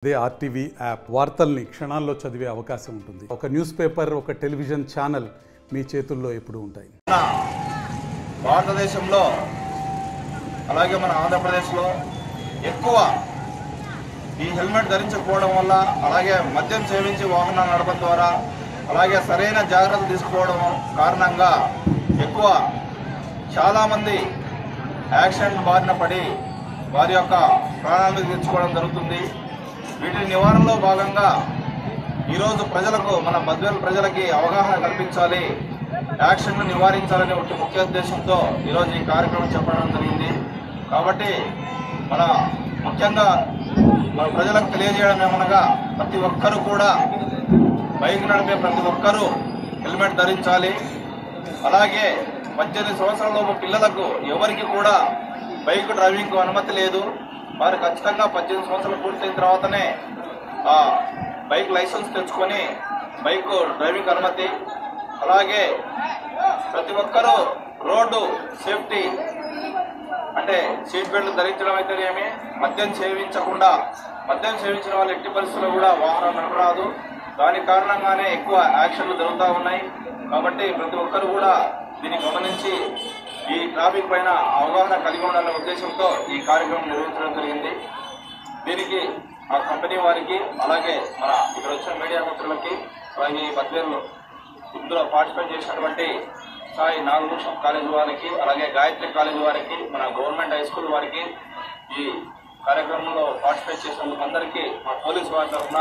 అదే RTV app వార్తల్ని క్షణాల్లో చదివే అవకాశం ఉంటుంది. ఒక న్యూస్ పేపర్, ఒక టెలివిజన్ ఛానల్ మీ చేతుల్లో ఎప్పుడూ ఉంటాయి. భారతదేశంలో అలాగే మన ఆంధ్రప్రదేశ్లో ఎక్కువ ఈ హెల్మెట్ ధరించకపోవడం వల్ల, అలాగే మద్యం సేవించి వాహనాలు నడపడం ద్వారా, అలాగే సరైన జాగ్రత్తలు తీసుకోవడం కారణంగా ఎక్కువ చాలామంది యాక్సిడెంట్ బారిన పడి వారి యొక్క ప్రాణాలను తెచ్చుకోవడం జరుగుతుంది. వీటి నివారణలో భాగంగా ఈరోజు ప్రజలకు, మన బద్వేలు ప్రజలకి అవగాహన కల్పించాలి, యాక్సిడెంట్ను నివారించాలనే ఒక ముఖ్య ఉద్దేశంతో ఈరోజు ఈ కార్యక్రమం చెప్పడం జరిగింది. కాబట్టి ముఖ్యంగా మన ప్రజలకు తెలియజేయడం ఏమనగా, ప్రతి ఒక్కరూ కూడా బైక్ నడిపే ప్రతి ఒక్కరూ హెల్మెట్ ధరించాలి. అలాగే 18 సంవత్సరాలలోపు పిల్లలకు ఎవరికి కూడా బైక్ డ్రైవింగ్కు అనుమతి లేదు. వారు ఖచ్చితంగా 18 సంవత్సరాలు పూర్తయిన తర్వాతనే బైక్ లైసెన్స్ తెచ్చుకొని బైక్ డ్రైవింగ్ అనుమతి. అలాగే ప్రతి ఒక్కరూ రోడ్డు సేఫ్టీ అంటే సీట్ బెల్ట్ ధరించడం అయితేనేమి, మద్యం సేవించిన వాళ్ళు ఎట్టి పరిస్థితుల్లో కూడా వాహనం నడపరాదు. దాని కారణంగానే ఎక్కువ యాక్సిడెంట్లు జరుగుతూ ఉన్నాయి. కాబట్టి ప్రతి ఒక్కరు కూడా దీన్ని గమనించి ఈ ట్రాఫిక్ పైన అవగాహన కలిగి ఉండాలనే ఉద్దేశంతో ఈ కార్యక్రమం నిర్వహించడం జరిగింది. దీనికి ఆ కంపెనీ వారికి, అలాగే మన ఇక్కడ వచ్చిన మీడియా మిత్రులకి, అలాగే ఈ బద్వేలు ఇందులో పార్టిసిపేట్ చేసినటువంటి సాయి నాగభూషణం కాలేజ్ వారికి, అలాగే గాయత్రి కాలేజ్ వారికి, మన గవర్నమెంట్ హై స్కూల్ వారికి, ఈ కార్యక్రమంలో పార్టిసిపేట్ చేసినందుకు అందరికీ మా పోలీసు వారి తరఫున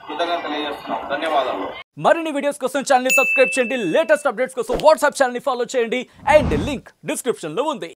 కృతజ్ఞతలు తెలియజేస్తున్నాం. ధన్యవాదాలు. మరిన్ని వీడియోస్ కోసం ఛానల్ ని సబ్స్క్రైబ్ చేయండి. లేటెస్ట్ అప్డేట్స్ కోసం వాట్సాప్ ఛానల్ ని ఫాలో చేయండి. అండ్ లింక్ డిస్క్రిప్షన్ లో ఉంది.